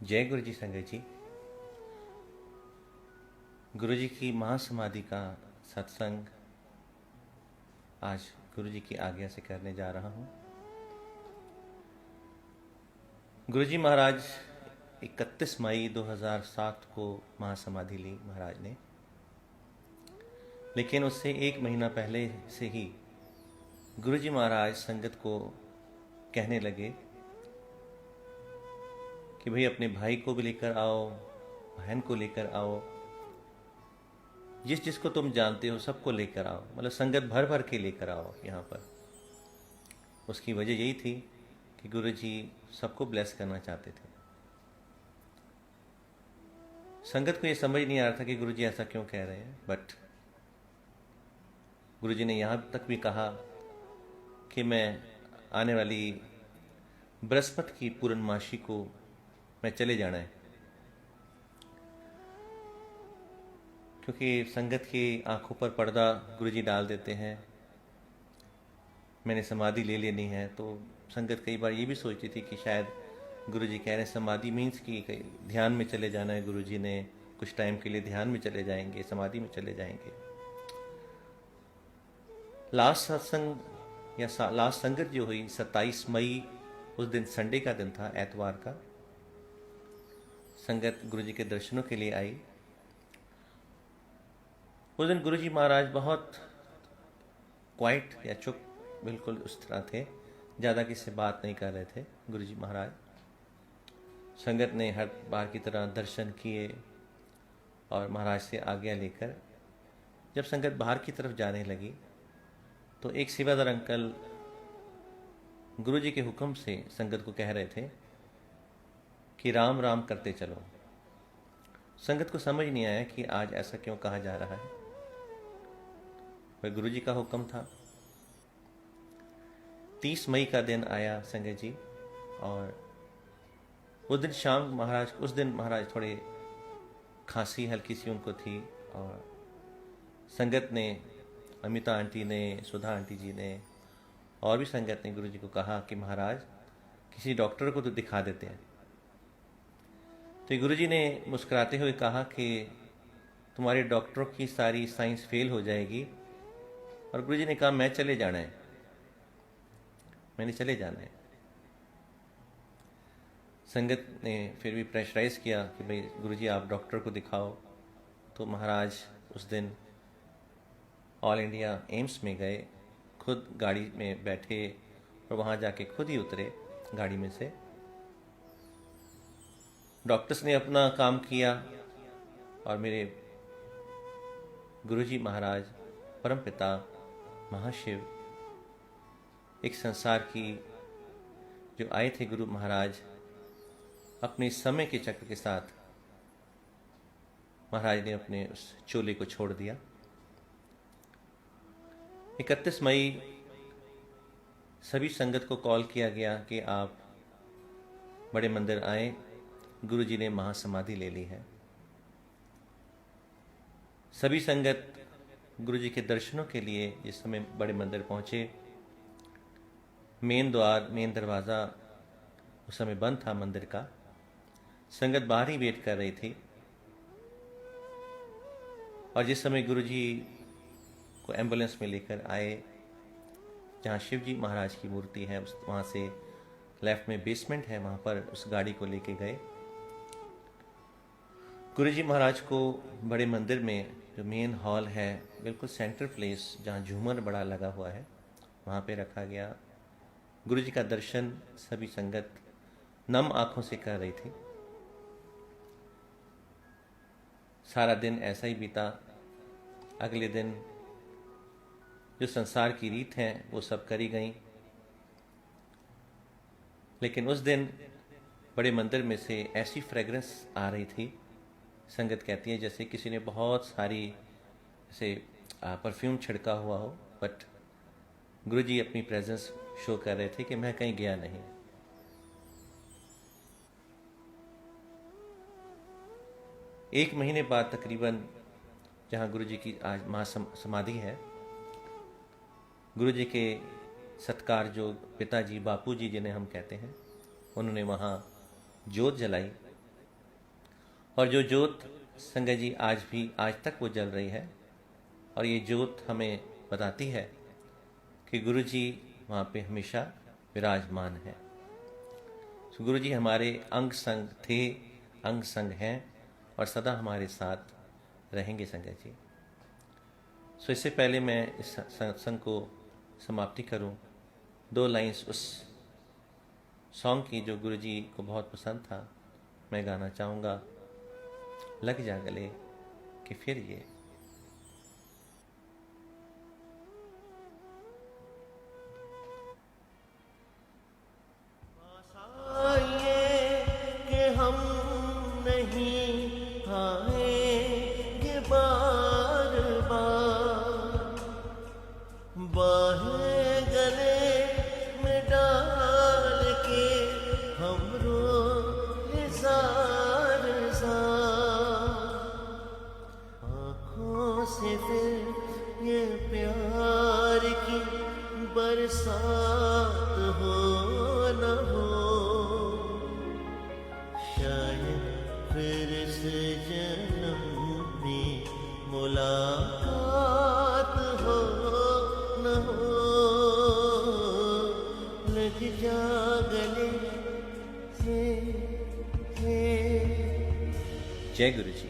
जय गुरु जी संगत जी। गुरु जी की महासमाधि का सत्संग आज गुरु जी की आज्ञा से करने जा रहा हूँ। गुरु जी महाराज 31 मई 2007 को महासमाधि ली महाराज ने, लेकिन उससे एक महीना पहले से ही गुरु जी महाराज संगत को कहने लगे कि भाई अपने भाई को भी लेकर आओ, बहन को लेकर आओ, जिस जिसको तुम जानते हो सबको लेकर आओ, मतलब संगत भर भर के लेकर आओ यहाँ पर। उसकी वजह यही थी कि गुरु जी सबको ब्लेस करना चाहते थे। संगत को ये समझ नहीं आ रहा था कि गुरु जी ऐसा क्यों कह रहे हैं, बट गुरु जी ने यहाँ तक भी कहा कि मैं आने वाली बृहस्पति की पूर्णमासी को मैं चले जाना है, क्योंकि संगत की आंखों पर पर्दा गुरु जी डाल देते हैं। मैंने समाधि ले लेनी है, तो संगत कई बार ये भी सोचती थी कि शायद गुरु जी कह रहे हैं समाधि मीन्स कि ध्यान में चले जाना है। गुरु जी ने कुछ टाइम के लिए ध्यान में चले जाएंगे, समाधि में चले जाएंगे। लास्ट सत्संग या लास्ट संगत जो हुई 27 मई, उस दिन संडे का दिन था, एतवार का। संगत गुरु जी के दर्शनों के लिए आई। उस दिन गुरु जी महाराज बहुत क्वाइट या चुप बिल्कुल उस तरह थे, ज़्यादा किसी से बात नहीं कर रहे थे गुरु जी महाराज। संगत ने हर बार की तरह दर्शन किए और महाराज से आज्ञा लेकर जब संगत बाहर की तरफ जाने लगी तो एक सेवादार अंकल गुरु जी के हुक्म से संगत को कह रहे थे कि राम राम करते चलो। संगत को समझ नहीं आया कि आज ऐसा क्यों कहा जा रहा है, वह गुरु जी का हुक्म था। 30 मई का दिन आया संगत जी, और उस दिन महाराज थोड़े खांसी हल्की सी उनको थी, और संगत ने, अमिता आंटी ने, सुधा आंटी जी ने और भी संगत ने गुरु जी को कहा कि महाराज किसी डॉक्टर को तो दिखा देते हैं। तो गुरु जी ने मुस्कुराते हुए कहा कि तुम्हारे डॉक्टरों की सारी साइंस फेल हो जाएगी। और गुरु जी ने कहा मैं चले जाना है, मैंने चले जाना है। संगत ने फिर भी प्रेशराइज किया कि भाई गुरु जी आप डॉक्टर को दिखाओ। तो महाराज उस दिन ऑल इंडिया एम्स में गए, खुद गाड़ी में बैठे और वहाँ जाके खुद ही उतरे गाड़ी में से। डॉक्टर्स ने अपना काम किया और मेरे गुरु जी महाराज परमपिता महाशिव, एक संसार की जो आए थे गुरु महाराज, अपने समय के चक्र के साथ महाराज ने अपने उस चोले को छोड़ दिया। 31 मई सभी संगत को कॉल किया गया कि आप बड़े मंदिर आए, गुरु जी ने महासमाधि ले ली है। सभी संगत गुरु जी के दर्शनों के लिए जिस समय बड़े मंदिर पहुंचे, मेन दरवाज़ा उस समय बंद था मंदिर का। संगत बाहर ही वेट कर रही थी, और जिस समय गुरु जी को एम्बुलेंस में लेकर आए, जहाँ शिव जी महाराज की मूर्ति है उस वहाँ से लेफ्ट में बेसमेंट है, वहाँ पर उस गाड़ी को लेके गए। गुरु जी महाराज को बड़े मंदिर में जो मेन हॉल है, बिल्कुल सेंटर प्लेस जहाँ झूमर बड़ा लगा हुआ है, वहाँ पे रखा गया। गुरु जी का दर्शन सभी संगत नम आंखों से कर रही थी। सारा दिन ऐसा ही बीता। अगले दिन जो संसार की रीत है वो सब करी गई, लेकिन उस दिन बड़े मंदिर में से ऐसी फ्रेग्रेंस आ रही थी, संगत कहती है जैसे किसी ने बहुत सारी ऐसे परफ्यूम छिड़का हुआ हो, बट गुरु जी अपनी प्रेजेंस शो कर रहे थे कि मैं कहीं गया नहीं। एक महीने बाद तकरीबन जहाँ गुरु जी की आज महासमाधि है, गुरु जी के सत्कार जो पिताजी बापू जी जिन्हें हम कहते हैं, उन्होंने वहाँ जोत जलाई और जो ज्योत संगत जी आज तक वो जल रही है, और ये ज्योत हमें बताती है कि गुरु जी वहाँ पे हमेशा विराजमान है। तो गुरु जी हमारे अंग संग थे, अंग संग हैं और सदा हमारे साथ रहेंगे संगत जी। सो इससे पहले मैं इस सत्संग को समाप्ति करूं, 2 लाइंस उस सॉन्ग की जो गुरु जी को बहुत पसंद था मैं गाना चाहूँगा। लग जा गले कि फिर ये बरसात हो न हो, शायद फिर से जन्म में मुलाकात हो न हो। लग जा गले से। जय गुरु जी।